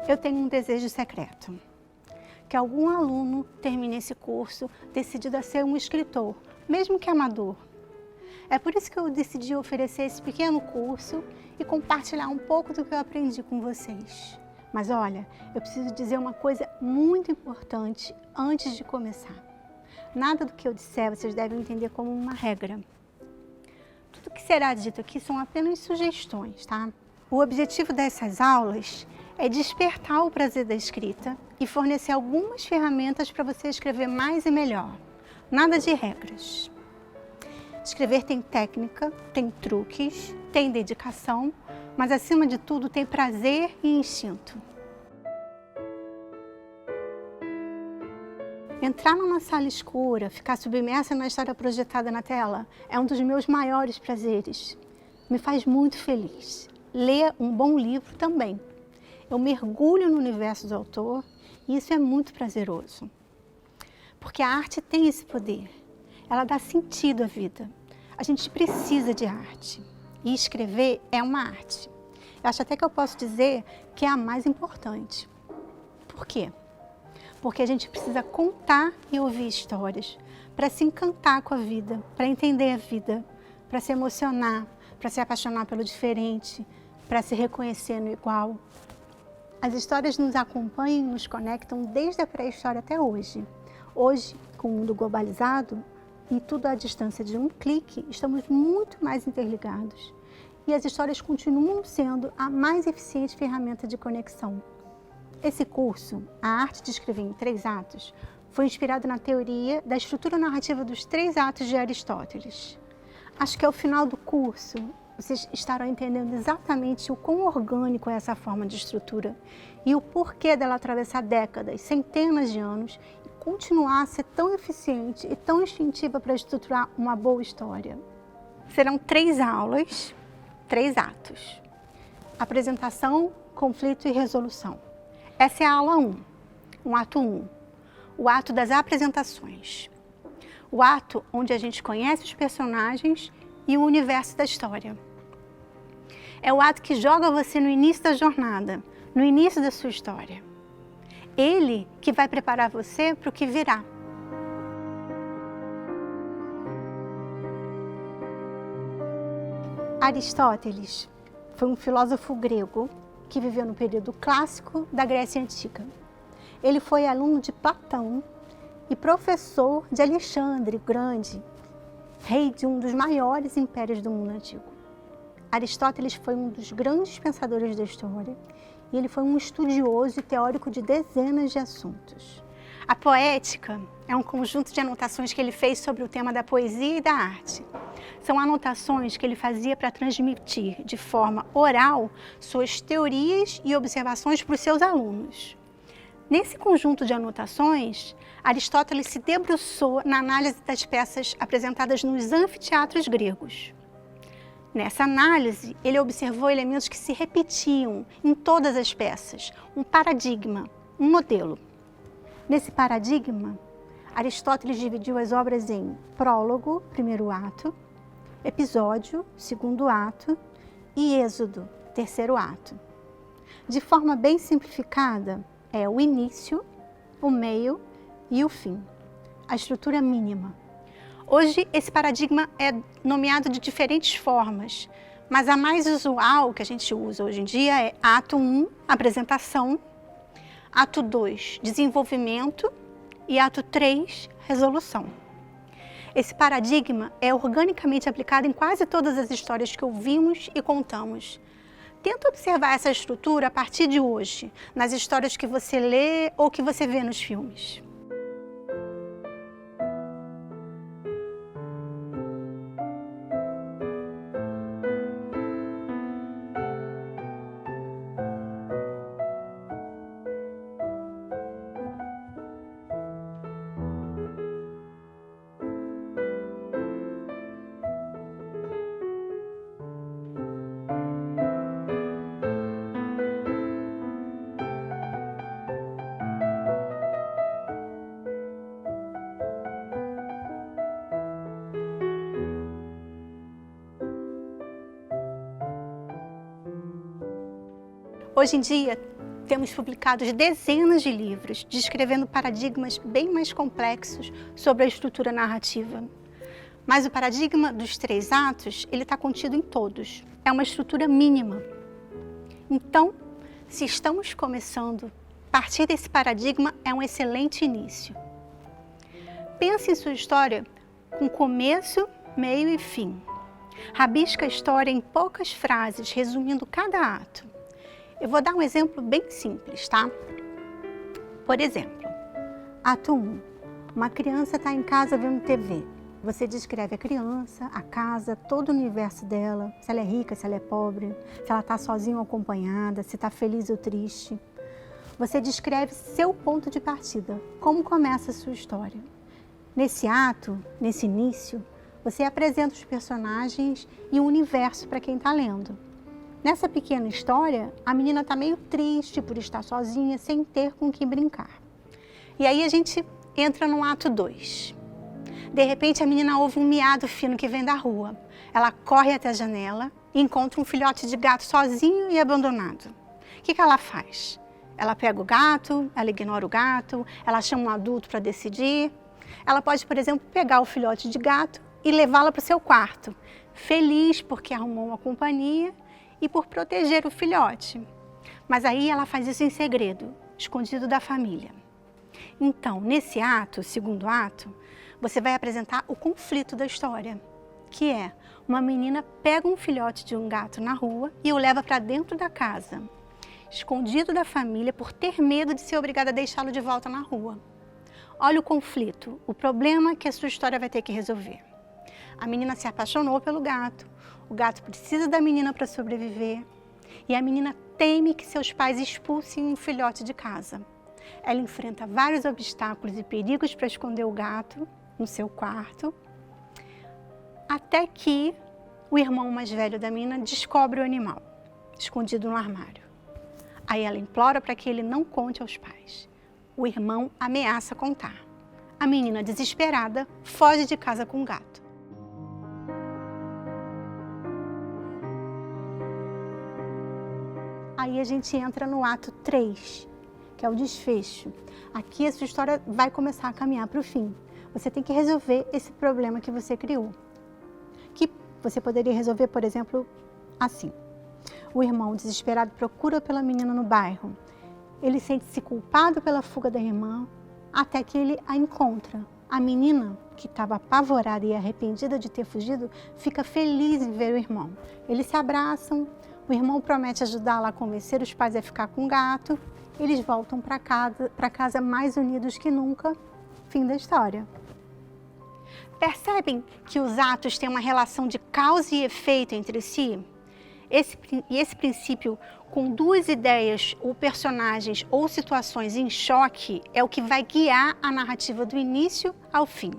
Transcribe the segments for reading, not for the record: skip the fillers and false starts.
Eu tenho um desejo secreto, que algum aluno termine esse curso decidido a ser um escritor, mesmo que amador. É por isso que eu decidi oferecer esse pequeno curso e compartilhar um pouco do que eu aprendi com vocês. Mas olha, eu preciso dizer uma coisa muito importante antes de começar. Nada do que eu disser vocês devem entender como uma regra. Tudo que será dito aqui são apenas sugestões, tá? O objetivo dessas aulas é despertar o prazer da escrita e fornecer algumas ferramentas para você escrever mais e melhor. Nada de regras. Escrever tem técnica, tem truques, tem dedicação, mas acima de tudo tem prazer e instinto. Entrar numa sala escura, ficar submersa na história projetada na tela, é um dos meus maiores prazeres. Me faz muito feliz. Ler um bom livro também. Eu mergulho no universo do autor e isso é muito prazeroso. Porque a arte tem esse poder. Ela dá sentido à vida. A gente precisa de arte. E escrever é uma arte. Eu acho até que eu posso dizer que é a mais importante. Por quê? Porque a gente precisa contar e ouvir histórias para se encantar com a vida, para entender a vida, para se emocionar, para se apaixonar pelo diferente, para se reconhecer no igual. As histórias nos acompanham e nos conectam desde a pré-história até hoje. Hoje, com o mundo globalizado e tudo à distância de um clique, estamos muito mais interligados. E as histórias continuam sendo a mais eficiente ferramenta de conexão. Esse curso, A Arte de Escrever em 3 Atos, foi inspirado na teoria da estrutura narrativa dos 3 atos de Aristóteles. Acho que ao final do curso, vocês estarão entendendo exatamente o quão orgânico é essa forma de estrutura e o porquê dela atravessar décadas, centenas de anos e continuar a ser tão eficiente e tão instintiva para estruturar uma boa história. Serão 3 aulas, 3 atos. Apresentação, conflito e resolução. Essa é a aula 1, um ato 1, o ato das apresentações. O ato onde a gente conhece os personagens e o universo da história. É o ato que joga você no início da jornada, no início da sua história. Ele que vai preparar você para o que virá. Aristóteles foi um filósofo grego que viveu no período clássico da Grécia Antiga. Ele foi aluno de Platão e professor de Alexandre o Grande, rei de um dos maiores impérios do mundo antigo. Aristóteles foi um dos grandes pensadores da história e ele foi um estudioso e teórico de dezenas de assuntos. A poética é um conjunto de anotações que ele fez sobre o tema da poesia e da arte. São anotações que ele fazia para transmitir de forma oral suas teorias e observações para os seus alunos. Nesse conjunto de anotações, Aristóteles se debruçou na análise das peças apresentadas nos anfiteatros gregos. Nessa análise, ele observou elementos que se repetiam em todas as peças, um paradigma, um modelo. Nesse paradigma, Aristóteles dividiu as obras em prólogo, primeiro ato, episódio, segundo ato, e êxodo, terceiro ato. De forma bem simplificada, é o início, o meio e o fim, a estrutura mínima. Hoje, esse paradigma é nomeado de diferentes formas, mas a mais usual que a gente usa hoje em dia é ato 1, apresentação, ato 2, desenvolvimento e ato 3, resolução. Esse paradigma é organicamente aplicado em quase todas as histórias que ouvimos e contamos. Tenta observar essa estrutura a partir de hoje, nas histórias que você lê ou que você vê nos filmes. Hoje em dia, Temos publicado dezenas de livros descrevendo paradigmas bem mais complexos sobre a estrutura narrativa. Mas o paradigma dos 3 atos, ele está contido em todos. É uma estrutura mínima. Então, se estamos começando, partir desse paradigma é um excelente início. Pense em sua história com começo, meio e fim. Rabisca a história em poucas frases, resumindo cada ato. Eu vou dar um exemplo bem simples, tá? Por exemplo, ato 1. Uma criança está em casa vendo TV. Você descreve a criança, a casa, todo o universo dela, se ela é rica, se ela é pobre, se ela está sozinha ou acompanhada, se está feliz ou triste. Você descreve seu ponto de partida, como começa a sua história. Nesse ato, nesse início, você apresenta os personagens e o universo para quem está lendo. Nessa pequena história, a menina está meio triste por estar sozinha, sem ter com quem brincar. E aí a gente entra no ato 2. De repente, a menina ouve um miado fino que vem da rua. Ela corre até a janela e encontra um filhote de gato sozinho e abandonado. O que ela faz? Ela pega o gato, ela ignora o gato, ela chama um adulto para decidir. Ela pode, por exemplo, pegar o filhote de gato e levá-la para o seu quarto, feliz porque arrumou uma companhia e por proteger o filhote. Mas aí ela faz isso em segredo, escondido da família. Então, nesse ato, segundo ato, você vai apresentar o conflito da história, que é uma menina pega um filhote de um gato na rua e o leva para dentro da casa, escondido da família por ter medo de ser obrigada a deixá-lo de volta na rua. Olha o conflito, o problema que a sua história vai ter que resolver. A menina se apaixonou pelo gato, o gato precisa da menina para sobreviver e a menina teme que seus pais expulsem um filhote de casa. Ela enfrenta vários obstáculos e perigos para esconder o gato no seu quarto, até que o irmão mais velho da menina descobre o animal, escondido no armário. Aí ela implora para que ele não conte aos pais. O irmão ameaça contar. A menina, desesperada, foge de casa com o gato. Aí a gente entra no ato 3, que é o desfecho. Aqui a sua história vai começar a caminhar para o fim. Você tem que resolver esse problema que você criou. Que você poderia resolver, por exemplo, assim. O irmão, desesperado, procura pela menina no bairro. Ele sente-se culpado pela fuga da irmã, até que ele a encontra. A menina, que estava apavorada e arrependida de ter fugido, fica feliz em ver o irmão. Eles se abraçam, o irmão promete ajudá-la a convencer os pais a ficar com o gato. Eles voltam para casa mais unidos que nunca. Fim da história. Percebem que os atos têm uma relação de causa e efeito entre si? Esse princípio, com 2 ideias ou personagens ou situações em choque, é o que vai guiar a narrativa do início ao fim.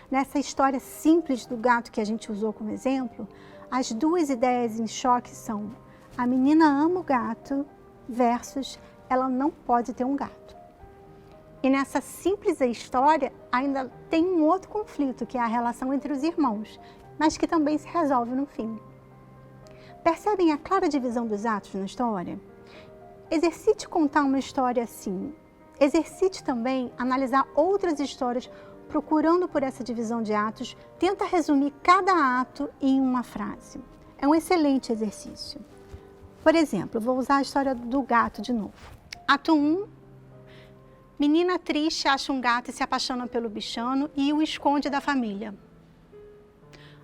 Nessa história simples do gato que a gente usou como exemplo, as 2 ideias em choque são: a menina ama o gato versus ela não pode ter um gato. E nessa simples história ainda tem um outro conflito, que é a relação entre os irmãos, mas que também se resolve no fim. Percebem a clara divisão dos atos na história? Exercite contar uma história assim. Exercite também analisar outras histórias procurando por essa divisão de atos. Tenta resumir cada ato em uma frase. É um excelente exercício. Por exemplo, vou usar a história do gato de novo. Ato 1. Menina triste acha um gato e se apaixona pelo bichano e o esconde da família.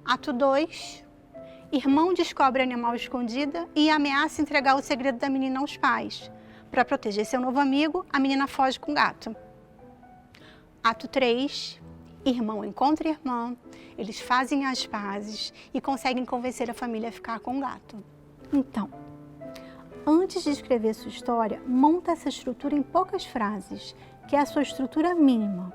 Ato 2. Irmão descobre animal escondido e ameaça entregar o segredo da menina aos pais. Para proteger seu novo amigo, a menina foge com o gato. Ato 3. Irmão encontra irmã, eles fazem as pazes e conseguem convencer a família a ficar com o gato. Então, antes de escrever sua história, monta essa estrutura em poucas frases, que é a sua estrutura mínima.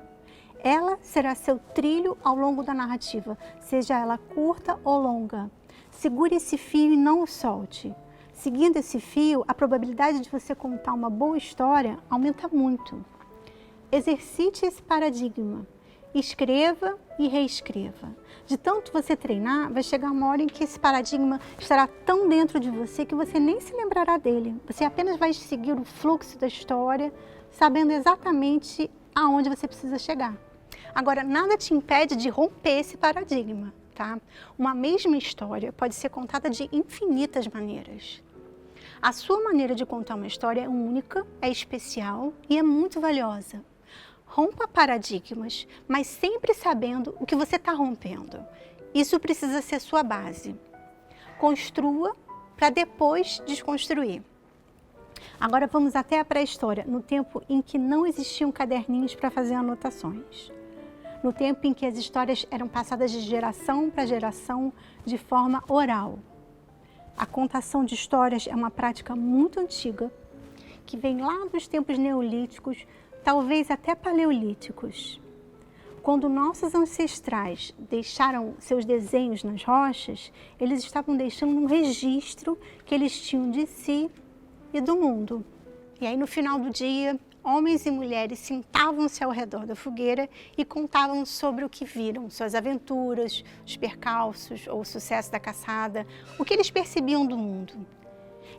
Ela será seu trilho ao longo da narrativa, seja ela curta ou longa. Segure esse fio e não o solte. Seguindo esse fio, a probabilidade de você contar uma boa história aumenta muito. Exercite esse paradigma Escreva e reescreva. De tanto você treinar, vai chegar uma hora em que esse paradigma estará tão dentro de você que você nem se lembrará dele. Você apenas vai seguir o fluxo da história, sabendo exatamente aonde você precisa chegar. Agora, nada te impede de romper esse paradigma, tá? Uma mesma história pode ser contada de infinitas maneiras. A sua maneira de contar uma história é única, é especial e é muito valiosa. Rompa paradigmas, mas sempre sabendo o que você está rompendo. Isso precisa ser sua base. Construa para depois desconstruir. Agora vamos até a pré-história, no tempo em que não existiam caderninhos para fazer anotações. No tempo em que as histórias eram passadas de geração para geração de forma oral. A contação de histórias é uma prática muito antiga, que vem lá dos tempos neolíticos, talvez até paleolíticos. Quando nossos ancestrais deixaram seus desenhos nas rochas, eles estavam deixando um registro que eles tinham de si e do mundo. E aí no final do dia, homens e mulheres sentavam-se ao redor da fogueira e contavam sobre o que viram, suas aventuras, os percalços ou o sucesso da caçada, o que eles percebiam do mundo.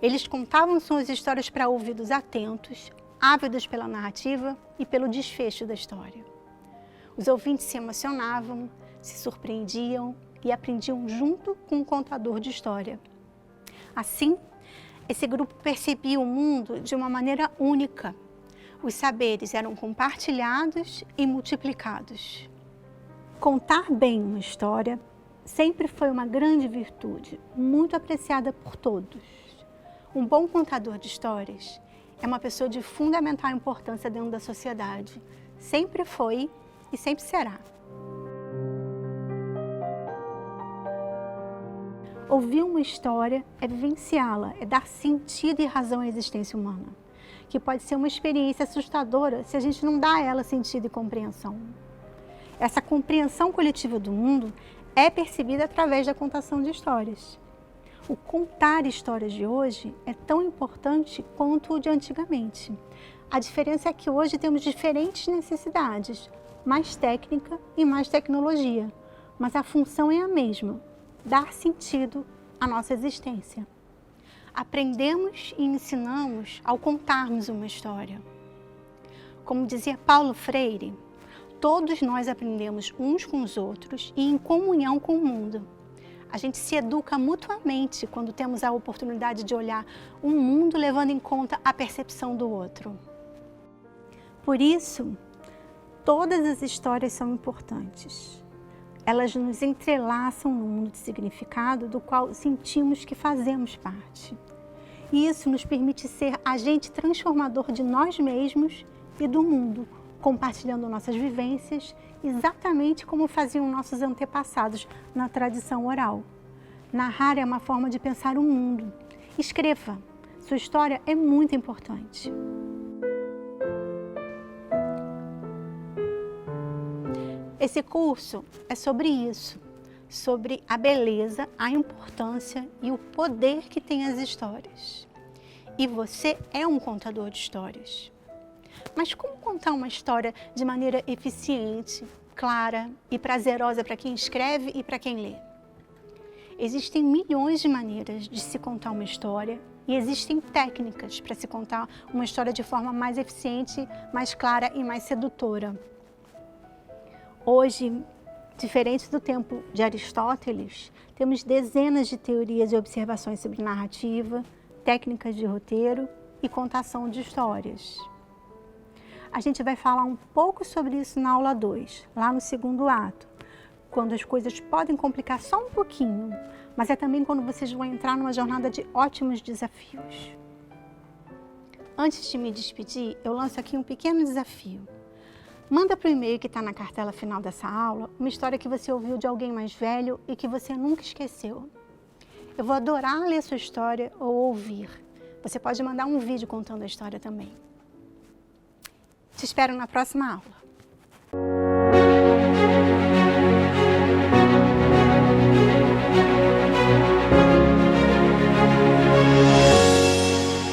Eles contavam suas histórias para ouvidos atentos, ávidos pela narrativa e pelo desfecho da história. Os ouvintes se emocionavam, se surpreendiam e aprendiam junto com o contador de história. Assim, esse grupo percebia o mundo de uma maneira única. Os saberes eram compartilhados e multiplicados. Contar bem uma história sempre foi uma grande virtude, muito apreciada por todos. Um bom contador de histórias é uma pessoa de fundamental importância dentro da sociedade. Sempre foi e sempre será. Ouvir uma história é vivenciá-la, é dar sentido e razão à existência humana, que pode ser uma experiência assustadora se a gente não dá a ela sentido e compreensão. Essa compreensão coletiva do mundo é percebida através da contação de histórias. O contar histórias de hoje é tão importante quanto o de antigamente. A diferença é que hoje temos diferentes necessidades, mais técnica e mais tecnologia, mas a função é a mesma, dar sentido à nossa existência. Aprendemos e ensinamos ao contarmos uma história. Como dizia Paulo Freire, todos nós aprendemos uns com os outros e em comunhão com o mundo. A gente se educa mutuamente quando temos a oportunidade de olhar um mundo levando em conta a percepção do outro. Por isso, todas as histórias são importantes. Elas nos entrelaçam no mundo de significado do qual sentimos que fazemos parte. E isso nos permite ser agente transformador de nós mesmos e do mundo, compartilhando nossas vivências, exatamente como faziam nossos antepassados na tradição oral. Narrar é uma forma de pensar o mundo. Escreva. Sua história é muito importante. Esse curso é sobre isso, sobre a beleza, a importância e o poder que tem as histórias. E você é um contador de histórias. Mas como contar uma história de maneira eficiente, clara e prazerosa para quem escreve e para quem lê? Existem milhões de maneiras de se contar uma história e existem técnicas para se contar uma história de forma mais eficiente, mais clara e mais sedutora. Hoje, diferente do tempo de Aristóteles, temos dezenas de teorias e observações sobre narrativa, técnicas de roteiro e contação de histórias. A gente vai falar um pouco sobre isso na aula 2, lá no segundo ato, quando as coisas podem complicar só um pouquinho, mas é também quando vocês vão entrar numa jornada de ótimos desafios. Antes de me despedir, eu lanço aqui um pequeno desafio. Manda para o e-mail que está na cartela final dessa aula uma história que você ouviu de alguém mais velho e que você nunca esqueceu. Eu vou adorar ler sua história ou ouvir. Você pode mandar um vídeo contando a história também. Te espero na próxima aula.